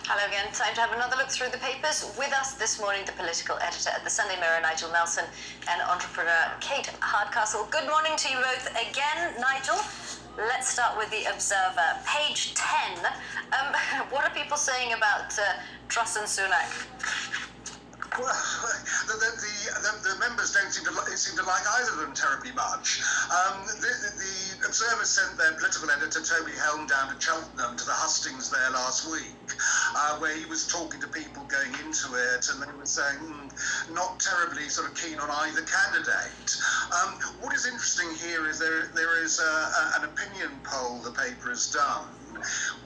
Hello again. Time to have another look through the papers. With us this morning, the political editor at the Sunday Mirror, Nigel Nelson, and entrepreneur Kate Hardcastle. Good morning to you both again, Nigel. Let's start with the Observer. Page 10. What are people saying about Truss and Sunak? Well, the members don't seem to like either of them terribly much. The Observer sent their political editor, Toby Helm, down to Cheltenham to the hustings there last week, where he was talking to people going into it, and they were saying not terribly sort of keen on either candidate. What is interesting here is there is an opinion poll the paper has done,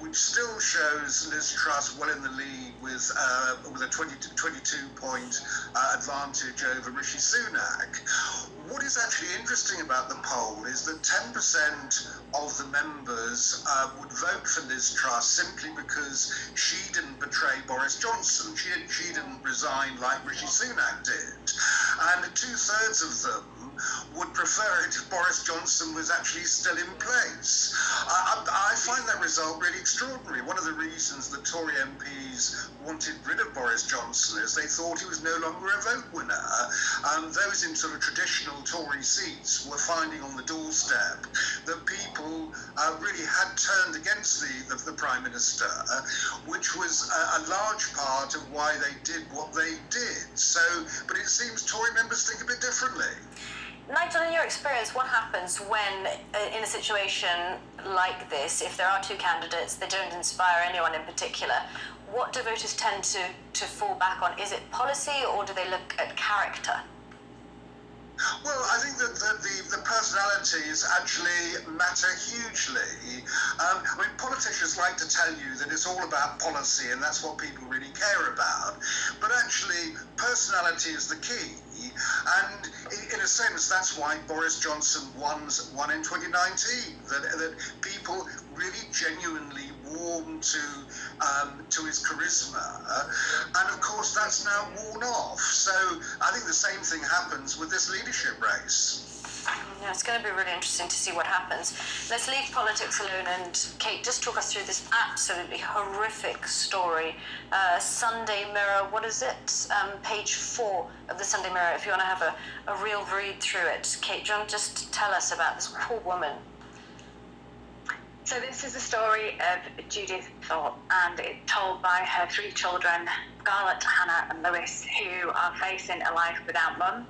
which still shows Liz Truss well in the lead with a 22-point advantage over Rishi Sunak. What is actually interesting about the poll is that 10% of the members would vote for Liz Truss simply because she didn't betray Boris Johnson. She didn't resign like Rishi Sunak did. And 2/3 of them would prefer it if Boris Johnson was actually still in place. I find that result really extraordinary. One of the reasons the Tory MPs wanted rid of Boris Johnson is they thought he was no longer a vote winner. Those in sort of traditional Tory seats were finding on the doorstep that people really had turned against the Prime Minister, which was a large part of why they did what they did. But it seems Tory members think a bit differently. Nigel, in your experience, what happens when, in a situation like this, if there are two candidates, they don't inspire anyone in particular, what do voters tend to fall back on? Is it policy, or do they look at character? Well, I think that the personalities actually matter hugely. Politicians like to tell you that it's all about policy and that's what people really care about. But actually, personality is the key. And in a sense, that's why Boris Johnson won in 2019. That people really genuinely warmed to his charisma, and of course that's now worn off. So I think the same thing happens with this leadership race. Yeah, it's going to be really interesting to see what happens. Let's leave politics alone, and Kate, just talk us through this absolutely horrific story. Sunday Mirror, what is it? Page 4 of the Sunday Mirror, if you want to have a real read through it. Kate, do you want to just tell us about this poor woman? So this is a story of Judith Thorpe, and it's told by her 3 children, Scarlett, Hannah and Lewis, who are facing a life without mum,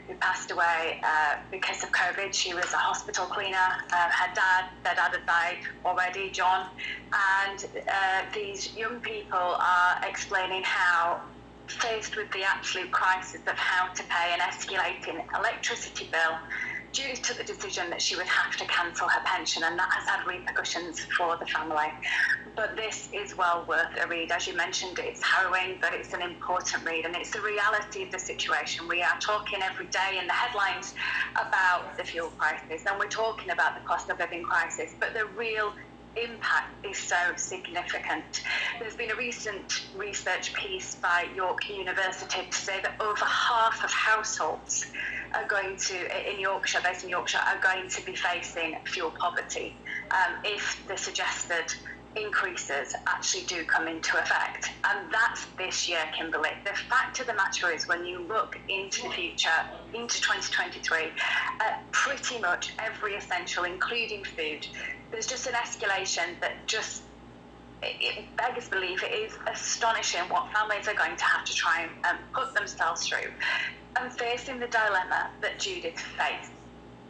who passed away because of COVID. She was a hospital cleaner. Their dad had died already, John. And these young people are explaining how, faced with the absolute crisis of how to pay an escalating electricity bill, Judith took the decision that she would have to cancel her pension, and that has had repercussions for the family. But this is well worth a read. As you mentioned, it's harrowing, but it's an important read, and it's the reality of the situation. We are talking every day in the headlines about the fuel prices, and we're talking about the cost of living crisis, but the real impact is so significant. There's been a recent research piece by York University to say that over half of households are going to, in Yorkshire, based in Yorkshire, are going to be facing fuel poverty if the suggested increases actually do come into effect. And that's this year, Kimberly. The fact of the matter is, when you look into the future, into 2023, pretty much every essential, including food, there's just an escalation that just, it beggars belief. It is astonishing what families are going to have to try and put themselves through. And facing the dilemma that Judith faced,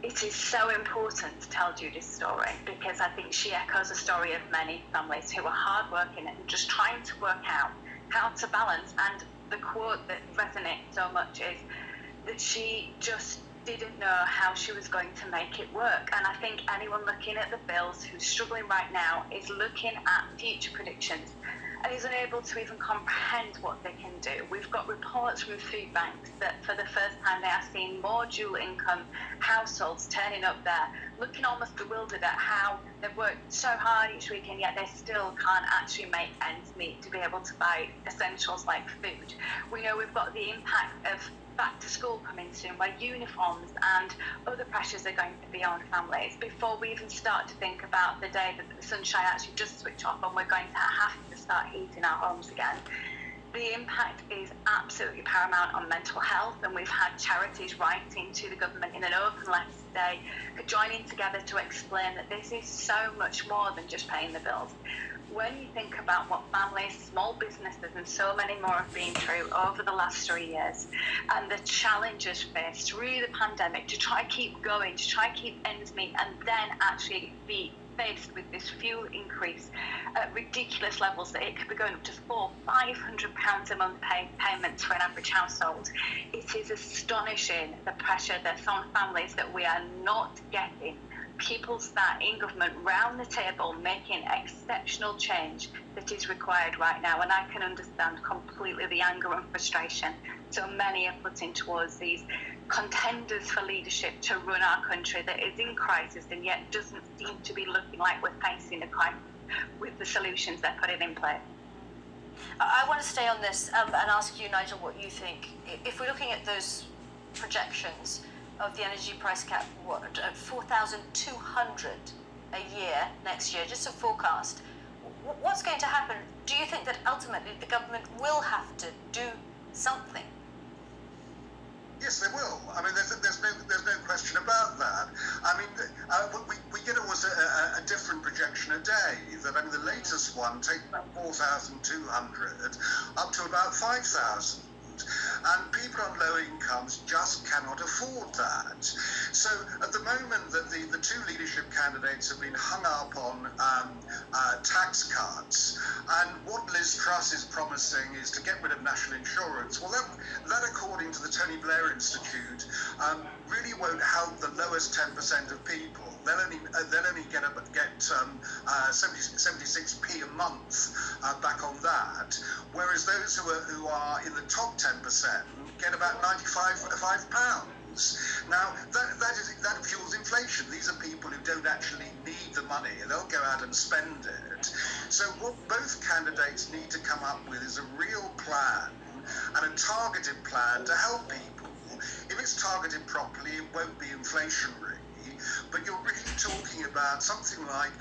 it is so important to tell Judith's story, because I think she echoes a story of many families who are hardworking and just trying to work out how to balance. And the quote that resonates so much is that she just didn't know how she was going to make it work. And I think anyone looking at the bills who's struggling right now is looking at future predictions and is unable to even comprehend what they can do. We've got reports from food banks that for the first time they are seeing more dual income households turning up there, looking almost bewildered at how they've worked so hard each week and yet they still can't actually make ends meet to be able to buy essentials like food. We know we've got the impact of back to school coming soon, where uniforms and other pressures are going to be on families, before we even start to think about the day that the sunshine actually does switch off and we're going to have to start heating our homes again. The impact is absolutely paramount on mental health, and we've had charities writing to the government in an open letter today, joining together to explain that this is so much more than just paying the bills. When you think about what families, small businesses, and so many more have been through over the last 3 years, and the challenges faced through the pandemic to try to keep going, to try to keep ends meet, and then actually be faced with this fuel increase at ridiculous levels that it could be going up to £400-500 a month payments for an average household. It is astonishing the pressure that's on families that we are not getting people sat in government round the table making exceptional change that is required right now, and I can understand completely the anger and frustration so many are putting towards these contenders for leadership to run our country that is in crisis and yet doesn't seem to be looking like we're facing a crisis with the solutions they're putting in place. I want to stay on this and ask you, Nigel, what you think. If we're looking at those projections of the energy price cap, at 4,200 a year next year, just a forecast, what's going to happen? Do you think that ultimately the government will have to do something? Yes, they will. I mean, there's no question about that. I mean, we get almost a different projection a day. That, I mean, the latest one takes about 4,200 up to about 5,000. And people on low incomes just cannot afford that. So at the moment that the two leadership candidates have been hung up on tax cuts, and what Liz Truss is promising is to get rid of national insurance. Well, that according to the Tony Blair Institute, really won't help the lowest 10% of people. They'll only get 76p a month back on that, whereas those who are in the top 10% get about £95. Now that fuels inflation. These are people who don't actually need the money, and they'll go out and spend it. So what both candidates need to come up with is a real plan and a targeted plan to help people. If it's targeted properly, it won't be inflationary. But you're really talking about something like,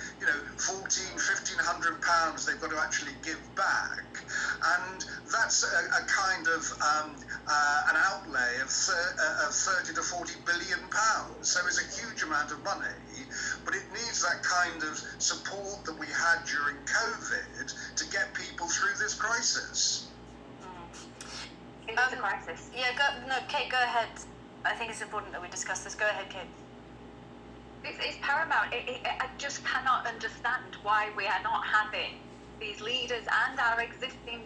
£1,500 they've got to actually give back, and that's a kind of an outlay of 30 to 40 billion pounds. So it's a huge amount of money, but it needs that kind of support that we had during COVID to get people through this crisis. It is a crisis. Yeah, Kate, go ahead. I think it's important that we discuss this. Go ahead, Kate. It's paramount. I just cannot understand why we are not having these leaders and our existing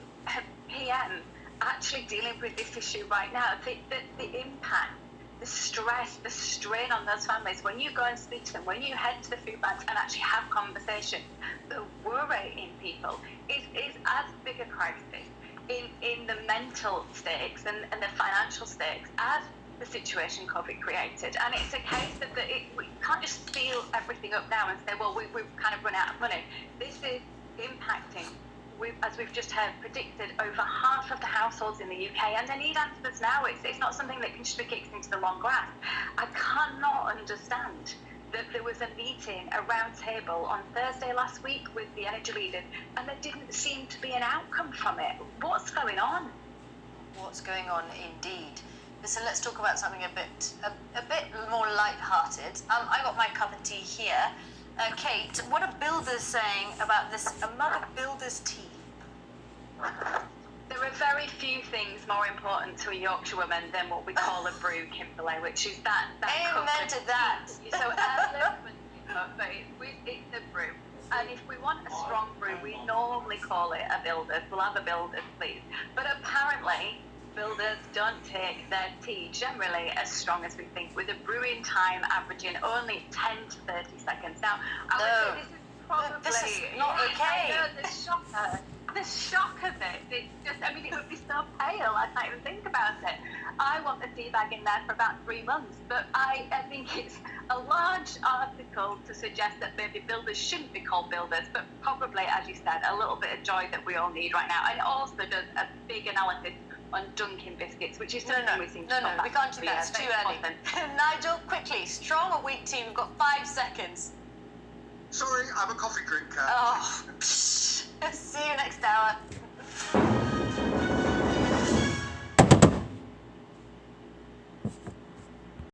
PM actually dealing with this issue right now. The impact, the stress, the strain on those families, when you go and speak to them, when you head to the food banks and actually have conversations, the worry in people is as big a crisis in the mental stakes and the financial stakes as the situation COVID created. And it's a case that we can't just seal everything up now and say, well, we've kind of run out of money. This is impacting, as we've just heard, predicted over half of the households in the UK, and they need answers now. It's not something that can just be kicked into the long grass. I cannot understand that there was a meeting, a round table on Thursday last week with the energy leaders, and there didn't seem to be an outcome from it. What's going on? What's going on, indeed. Listen, let's talk about something a bit more light-hearted. I got my cup of tea here. Kate, what are builders saying about this Mother Builders team? There are very few things more important to a Yorkshire woman than what we call a brew, Kimberly, which is that Amen to that. So but it's a brew. And if we want a strong brew, we normally call it a builder's. We'll have a builder's, please. But apparently, builders don't take their tea generally as strong as we think, with a brewing time averaging only 10 to 30 seconds. Now, I would say this is probably... This is not okay. I know, the shock of it, it's just, it would be so pale, I can't even think about it. I want the tea bag in there for about 3 months, but I think it's a large article to suggest that maybe builders shouldn't be called builders, but probably, as you said, a little bit of joy that we all need right now. And it also does a big analysis on Dunkin' biscuits, which is something we seem to come back we can't do that. It's too early. Nigel, quickly, strong or weak tea? We've got 5 seconds. Sorry, I'm a coffee drinker. Oh, see you next hour.